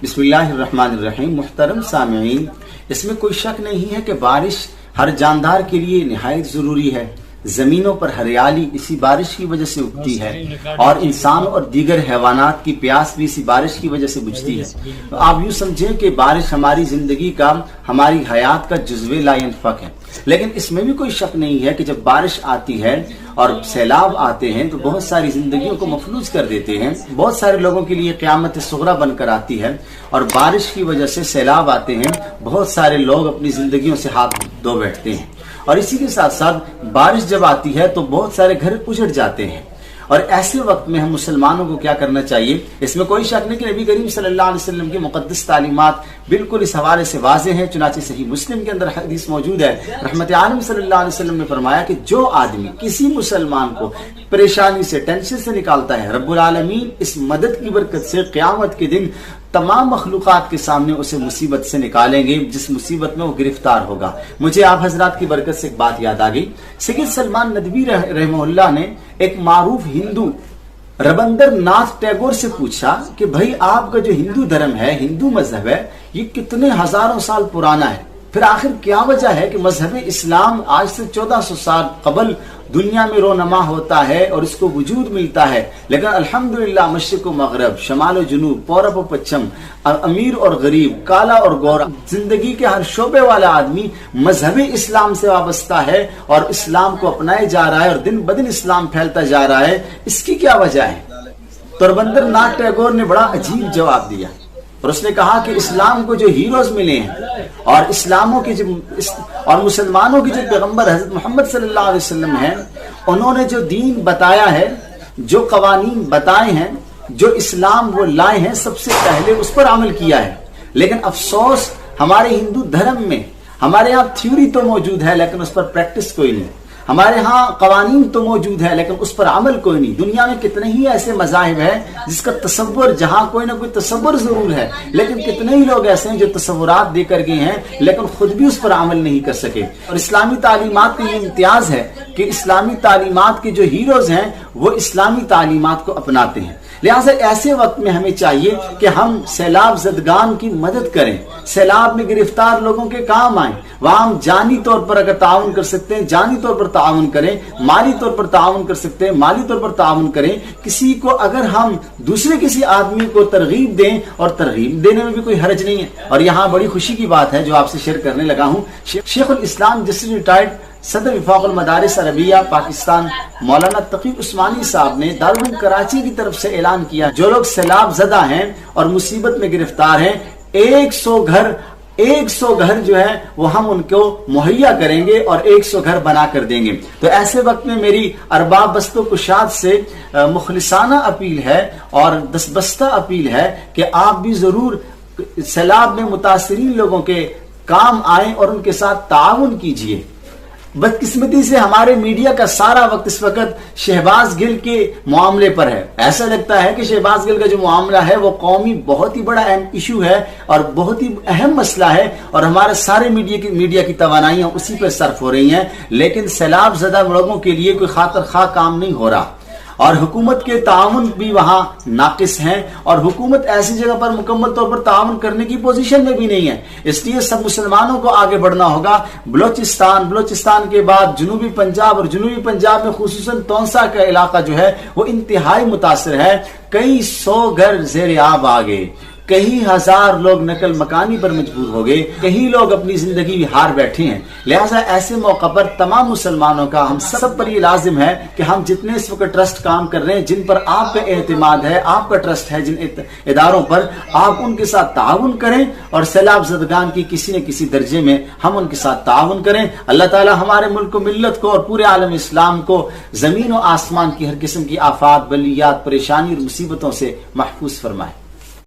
बिस्मिल्लाहिर्रहमानिर्रहीम। मुहतरम सामईन, इसमें कोई शक नहीं है कि बारिश हर जानदार के लिए निहायत ज़रूरी है। ज़मीनों पर हरियाली इसी बारिश की वजह से उगती है और इंसान और दीगर हैवानात की प्यास भी इसी बारिश की वजह से बुझती है। तो आप यूँ समझें कि बारिश हमारी ज़िंदगी का, हमारी हयात का जुज़्वे लायनफ़क है। लेकिन इसमें भी कोई शक नहीं है कि जब बारिश आती है और सैलाब आते हैं तो बहुत सारी जिंदगियों को मफलूज कर देते हैं। बहुत सारे लोगों के लिए क़यामत सुग़रा बनकर आती है और बारिश की वजह से सैलाब आते हैं, बहुत सारे लोग अपनी जिंदगियों से हाथ धो बैठते हैं। और इसी के साथ साथ बारिश जब आती है तो बहुत सारे घर उजड़ जाते हैं। और ऐसे वक्त में हम मुसलमानों को क्या करना चाहिए, इसमें कोई शक नहीं कि नबी करीम सल्लल्लाहु अलैहि वसल्लम की मुक़द्दस तालीमात बिल्कुल इस हवाले से वाज़े हैं। चुनांचे सही मुस्लिम के अंदर हदीस मौजूद है। रहमत आलम सल्लल्लाहु अलैहि वसल्लम ने फरमाया कि जो आदमी किसी मुसलमान को परेशानी से, टेंशन से निकालता है, रब्बुल आलमीन इस मदद की बरकत से क़यामत के दिन तमाम मखलूक़ात के सामने उसे मुसीबत से निकालेंगे जिस मुसीबत में वो गिरफ्तार होगा। मुझे आप हजरात की बरकत से एक बात याद आ गई। सैयद सलमान नदवी रहमहुल्लाह ने एक मारूफ हिंदू रबींद्रनाथ टैगोर से पूछा कि भाई आपका जो हिंदू धर्म है, हिंदू मजहब है, ये कितने हजारों साल पुराना है, फिर आखिर क्या वजह है कि मजहब इस्लाम आज से 1400 साल कबल दुनिया में रोनमा होता है और इसको वजूद मिलता है, लेकिन अल्हम्दुलिल्लाह मशरिक़ व मग़रिब, शमाल व जुनूब, पूरब व पश्चिम, अमीर और गरीब, काला और गोरा, जिंदगी के हर शोबे वाला आदमी मजहब इस्लाम से वाबस्ता है और इस्लाम को अपनाए जा रहा है और दिन ब दिन इस्लाम फैलता जा रहा है। इसकी क्या वजह है? तो रबींद्रनाथ टैगोर ने बड़ा अजीब जवाब दिया और उसने कहा कि इस्लाम को जो हीरोज मिले हैं और इस्लामों के जो और मुसलमानों के जो पैगंबर हज़रत मोहम्मद सल्लल्लाहु अलैहि वसल्लम हैं, उन्होंने जो दीन बताया है, जो कवानीन बताए हैं, जो इस्लाम वो लाए हैं, सबसे पहले उस पर अमल किया है। लेकिन अफसोस हमारे हिंदू धर्म में, हमारे यहाँ थ्योरी तो मौजूद है लेकिन उस पर प्रैक्टिस कोई नहीं। हमारे यहाँ कवानीन तो मौजूद है लेकिन उस पर अमल कोई नहीं। दुनिया में कितने ही ऐसे मज़ाहिब हैं जिसका तसव्वुर, जहाँ कोई ना कोई तसव्वुर जरूर है, लेकिन कितने ही लोग ऐसे हैं जो तसव्वुरात देकर गए हैं लेकिन खुद भी उस पर अमल नहीं कर सके। और इस्लामी तालीमात का ये इम्तियाज है कि इस्लामी तालीमात के जो हीरोज हैं वो इस्लामी तालीमात को अपनाते हैं। लिहाजा ऐसे वक्त में हमें चाहिए कि हम सैलाब ज़दगान की मदद करें, सैलाब में गिरफ्तार लोगों के काम आए। वहाँ हम जानी तौर पर अगर ताउन कर सकते हैं, जानी तौर पर ताउन करें, माली तौर पर ताउन कर सकते हैं, माली तौर पर ताउन करें। किसी को अगर हम दूसरे किसी आदमी को तरगीब दें, और तरगीब देने में भी कोई हर्ज नहीं है। और यहाँ बड़ी खुशी की बात है जो आपसे शेयर करने लगा हूँ। शेखुल इस्लाम जस्टिस रिटायर्ड सदर वफाकुल मदारिस अरबिया पाकिस्तान मौलाना तकी उस्मानी साहब ने दारुल कराची की तरफ से ऐलान किया, जो लोग सैलाब ज़दा हैं और मुसीबत में गिरफ्तार हैं, 100 घर जो है वो हम उनको मुहैया करेंगे और 100 घर बना कर देंगे। तो ऐसे वक्त में मेरी अरबाब बस्तो कुशाद से मुखलिसाना अपील है और दस्तबस्ता अपील है कि आप भी जरूर सैलाब में मुतासिरीन लोगों के काम आए और उनके साथ ताउन कीजिए। बदकिस्मती से हमारे मीडिया का सारा वक्त इस वक्त शहबाज गिल के मामले पर है। ऐसा लगता है कि शहबाज गिल का जो मामला है वो कौमी बहुत ही बड़ा अहम इशू है और बहुत ही अहम मसला है और हमारे सारे मीडिया की तवानाइयां उसी पर सर्फ हो रही हैं। लेकिन सैलाब ज़दा लोगों के लिए कोई खातर खा काम नहीं हो रहा और हुकूमत के ताउन भी वहां नाकिस हैं और हुकूमत ऐसी जगह पर मुकम्मल तौर पर ताउन करने की पोजीशन में भी नहीं है। इसलिए सब मुसलमानों को आगे बढ़ना होगा। बलोचिस्तान के बाद जनूबी पंजाब और जनूबी पंजाब में खुसूसन तौंसा का इलाका जो है वो इंतहाई मुतासिर है। कई 100 घर ज़ेर आब आ गए, कई हजार लोग नकल मकानी पर मजबूर हो गए, कई लोग अपनी जिंदगी हार बैठे हैं। लिहाजा ऐसे मौका पर तमाम मुसलमानों का, हम सब पर ये लाजिम है कि हम जितने इस वक्त ट्रस्ट काम कर रहे हैं, जिन पर आपका एतमाद है, आपका ट्रस्ट है जिन इदारों पर, आप उनके साथ ताउन करें और सैलाब ज़दगान की किसी न किसी दर्जे में हम उनके साथ ताउन करें। अल्लाह ताला हमारे मुल्क मिल्लत को और पूरे आलम इस्लाम को जमीन और आसमान की हर किस्म की आफात, बलियात, परेशानी और मुसीबतों से महफूज फरमाए।